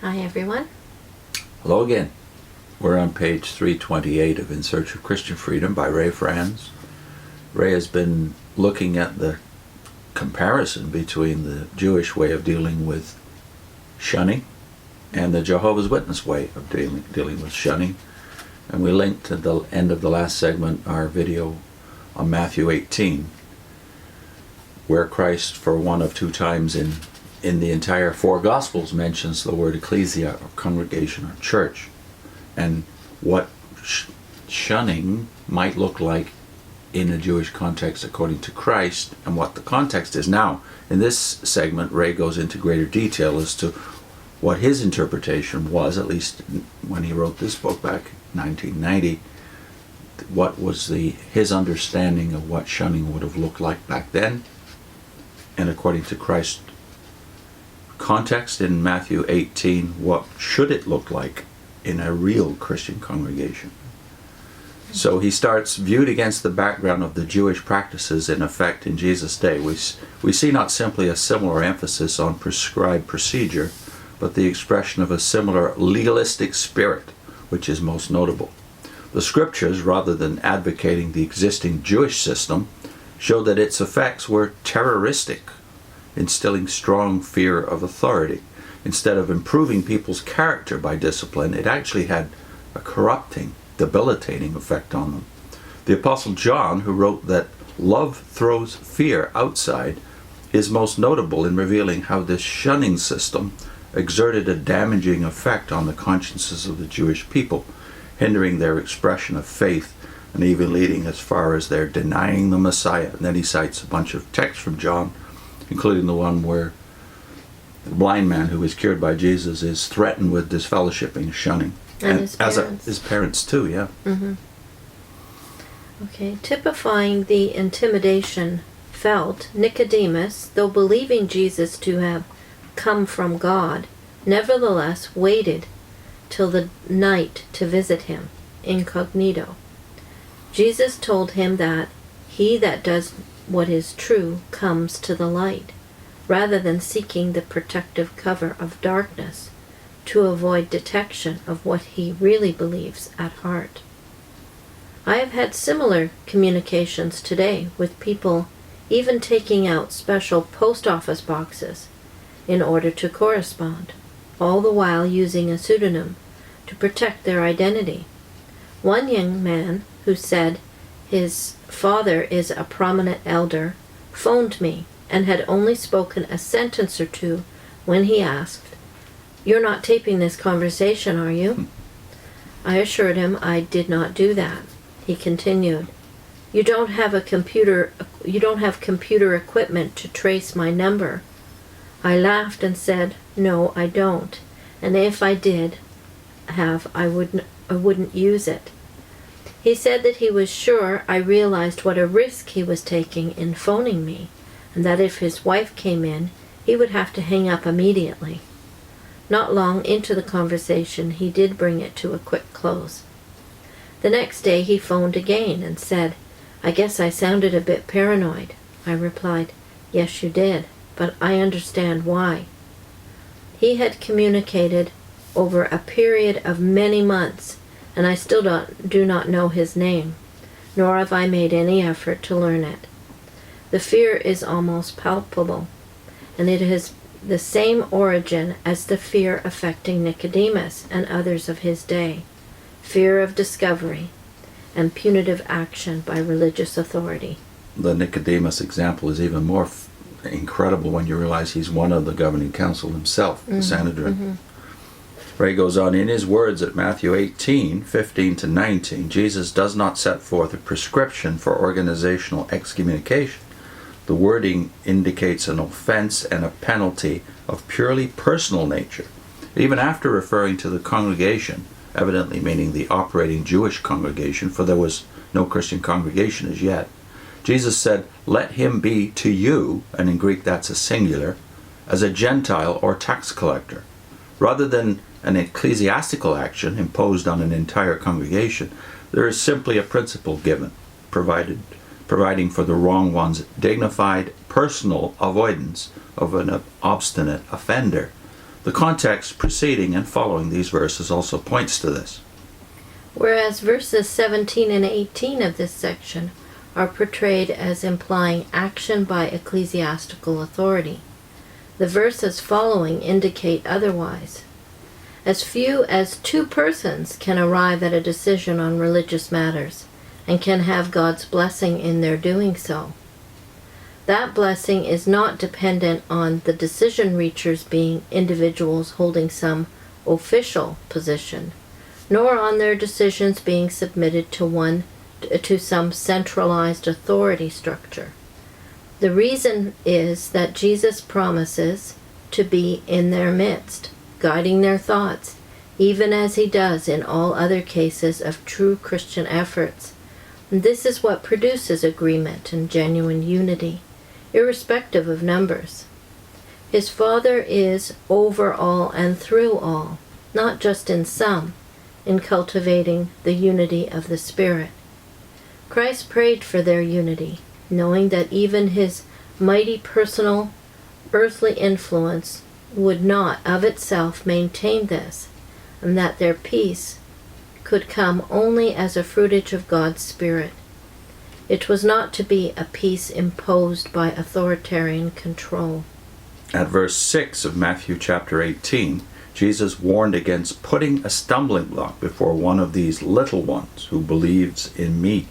Hi, everyone. Hello again. We're on page 328 of In Search of Christian Freedom by Franz. Ray has been looking at the comparison between the Jewish way of dealing with shunning and the Jehovah's Witness way of dealing with shunning. And we linked at the end of the last segment our video on Matthew 18, where Christ, for one of two times in the entire four Gospels, mentions the word ecclesia, or congregation, or church, and what shunning might look like in a Jewish context according to Christ, and what the context is. Now, in this segment, Ray goes into greater detail as to what his interpretation was, at least when he wrote this book back in 1990, what was his understanding of what shunning would have looked like back then, and according to Christ's context in Matthew 18, what should it look like in a real Christian congregation. So he starts, viewed against the background of the Jewish practices in effect in Jesus' day. We see not simply a similar emphasis on prescribed procedure, but the expression of a similar legalistic spirit, which is most notable. The scriptures, rather than advocating the existing Jewish system, show that its effects were terroristic, instilling strong fear of authority. Instead of improving people's character by discipline, it actually had a corrupting, debilitating effect on them. The Apostle John, who wrote that love throws fear outside, is most notable in revealing how this shunning system exerted a damaging effect on the consciences of the Jewish people, hindering their expression of faith and even leading as far as their denying the Messiah. And then he cites a bunch of texts from John, including the one where the blind man who was cured by Jesus is threatened with disfellowshipping, shunning. And his parents. His parents too, yeah. Mm-hmm. Okay, typifying the intimidation felt, Nicodemus, though believing Jesus to have come from God, nevertheless waited till the night to visit him, incognito. Jesus told him that he that does what is true comes to the light, rather than seeking the protective cover of darkness to avoid detection of what he really believes at heart. I have had similar communications today with people even taking out special post office boxes in order to correspond, all the while using a pseudonym to protect their identity. One young man who said his father is a prominent elder phoned me and had only spoken a sentence or two when he asked, "You're not taping this conversation, are you?" I assured him I did not do that. He continued, You don't have computer equipment to trace my number." I laughed and said, "No, I don't. And if I did have, I wouldn't use it." He said that he was sure I realized what a risk he was taking in phoning me, and that if his wife came in, he would have to hang up immediately. Not long into the conversation, he did bring it to a quick close. The next day he phoned again and said, "I guess I sounded a bit paranoid." I replied, "Yes, you did, but I understand why." He had communicated over a period of many months, and I still do not know his name, nor have I made any effort to learn it. The fear is almost palpable, and it has the same origin as the fear affecting Nicodemus and others of his day: fear of discovery and punitive action by religious authority. The Nicodemus example is even more incredible when you realize he's one of the governing council himself, the Sanhedrin. Mm-hmm. Ray goes on, in his words at Matthew 18:15-19, Jesus does not set forth a prescription for organizational excommunication. The wording indicates an offense and a penalty of purely personal nature. Even after referring to the congregation, evidently meaning the operating Jewish congregation, for there was no Christian congregation as yet, Jesus said, "Let him be to you," and in Greek that's a singular, "as a Gentile or tax collector." Rather than an ecclesiastical action imposed on an entire congregation, there is simply a principle given, providing for the wrong one's dignified personal avoidance of an obstinate offender. The context preceding and following these verses also points to this. Whereas verses 17 and 18 of this section are portrayed as implying action by ecclesiastical authority, the verses following indicate otherwise. As few as 2 persons can arrive at a decision on religious matters and can have God's blessing in their doing so. That blessing is not dependent on the decision reachers being individuals holding some official position, nor on their decisions being submitted to some centralized authority structure. The reason is that Jesus promises to be in their midst, guiding their thoughts, even as he does in all other cases of true Christian efforts. And this is what produces agreement and genuine unity, irrespective of numbers. His Father is over all and through all, not just in some, in cultivating the unity of the Spirit. Christ prayed for their unity, knowing that even his mighty personal, earthly influence would not of itself maintain this, and that their peace could come only as a fruitage of God's Spirit. It was not to be a peace imposed by authoritarian control. At verse 6 of Matthew chapter 18, Jesus warned against putting a stumbling block before one of these little ones who believes in me.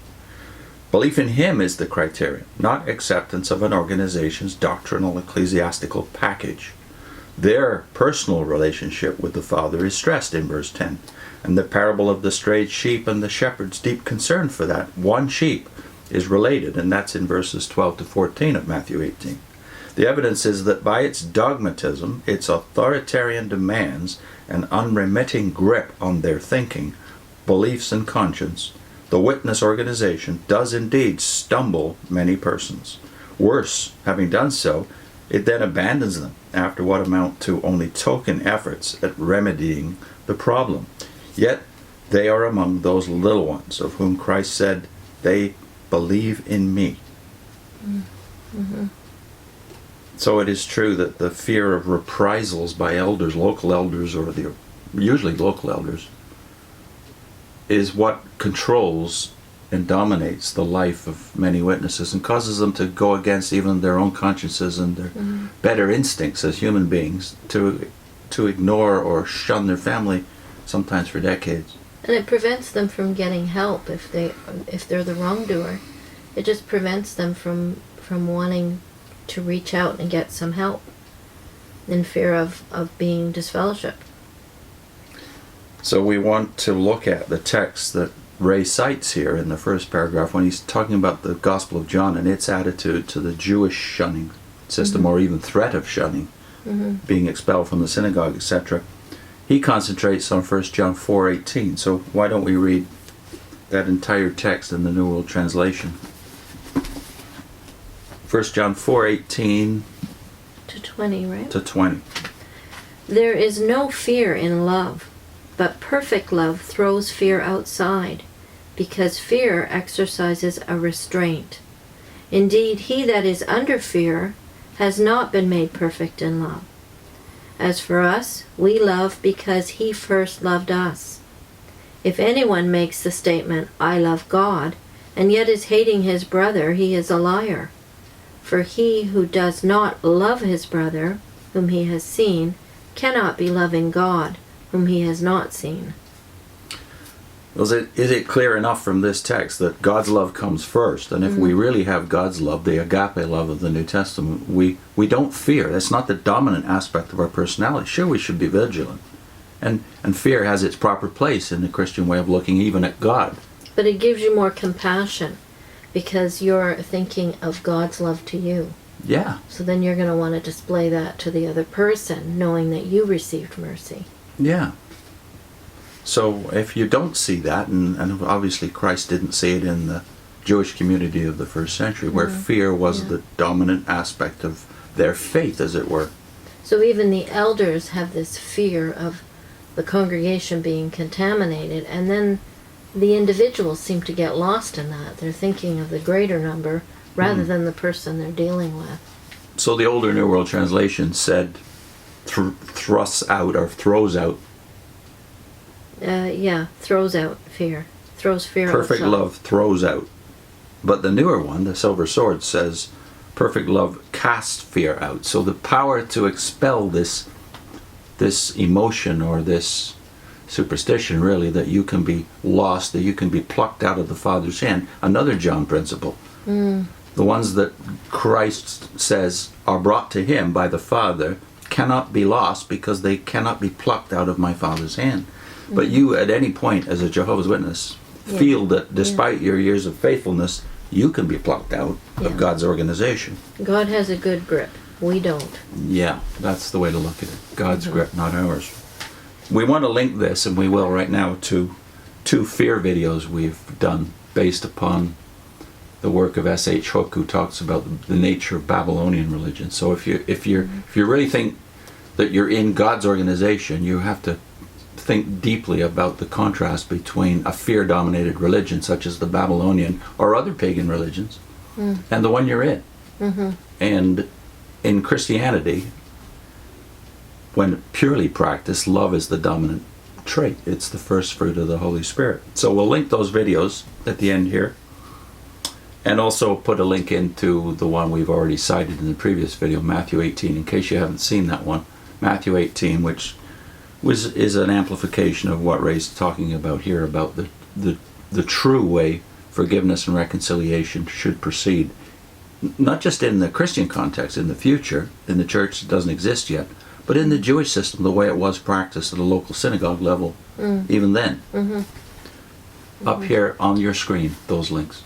Belief in him is the criterion, not acceptance of an organization's doctrinal ecclesiastical package. Their personal relationship with the Father is stressed in verse 10, and the parable of the strayed sheep and the shepherd's deep concern for that one sheep is related, and that's in verses 12 to 14 of Matthew 18. The evidence is that by its dogmatism, its authoritarian demands, and unremitting grip on their thinking, beliefs, and conscience, the witness organization does indeed stumble many persons. Worse, having done so, it then abandons them after what amount to only token efforts at remedying the problem. Yet they are among those little ones of whom Christ said, they believe in me. Mm-hmm. So it is true that the fear of reprisals by elders, local elders, or usually local elders, is what controls and dominates the life of many witnesses and causes them to go against even their own consciences and their better instincts as human beings to ignore or shun their family, sometimes for decades. And it prevents them from getting help if they're the wrongdoer. It just prevents them from wanting to reach out and get some help in fear of being disfellowshipped. So we want to look at the text that Ray cites here in the first paragraph when he's talking about the Gospel of John and its attitude to the Jewish shunning system, or even threat of shunning, being expelled from the synagogue, etc. He concentrates on 1 John 4:18. So why don't we read that entire text in the New World Translation? 1 John 4:18 to 20, right? To 20. There is no fear in love, but perfect love throws fear outside, because fear exercises a restraint. Indeed, he that is under fear has not been made perfect in love. As for us, we love because he first loved us. If anyone makes the statement, I love God, and yet is hating his brother, he is a liar. For he who does not love his brother, whom he has seen, cannot be loving God, whom he has not seen. Is it clear enough from this text that God's love comes first? And if we really have God's love, the agape love of the New Testament, we don't fear. That's not the dominant aspect of our personality. Sure, we should be vigilant. And fear has its proper place in the Christian way of looking even at God. But it gives you more compassion because you're thinking of God's love to you. Yeah. So then you're going to want to display that to the other person, knowing that you received mercy. Yeah. So if you don't see that, and obviously Christ didn't see it in the Jewish community of the first century, where fear was the dominant aspect of their faith, as it were. So even the elders have this fear of the congregation being contaminated, and then the individuals seem to get lost in that. They're thinking of the greater number rather than the person they're dealing with. So the older New World Translation said, thrusts out or throws out. Throws out fear. Throws fear out. Perfect love throws out. But the newer one, the silver sword, says perfect love casts fear out. So the power to expel this emotion or this superstition, really, that you can be lost, that you can be plucked out of the Father's hand. Another John principle. The ones that Christ says are brought to him by the Father cannot be lost because they cannot be plucked out of my Father's hand. But you, at any point, as a Jehovah's Witness, feel that despite your years of faithfulness, you can be plucked out of God's organization. God has a good grip. We don't. Yeah, that's the way to look at it. God's grip, not ours. We want to link this, and we will right now, to 2 fear videos we've done based upon the work of S.H. Hook, who talks about the nature of Babylonian religion. So if you really think that you're in God's organization, you have to think deeply about the contrast between a fear-dominated religion such as the Babylonian or other pagan religions and the one you're in. And in Christianity, when purely practiced, love is the dominant trait. It's the first fruit of the Holy Spirit. So we'll link those videos at the end here, and also put a link into the one we've already cited in the previous video, Matthew 18, in case you haven't seen that one. Matthew 18, which is an amplification of what Ray's talking about here, about the true way forgiveness and reconciliation should proceed. Not just in the Christian context, in the future, in the church that doesn't exist yet, but in the Jewish system, the way it was practiced at a local synagogue level, even then. Up here on your screen, those links.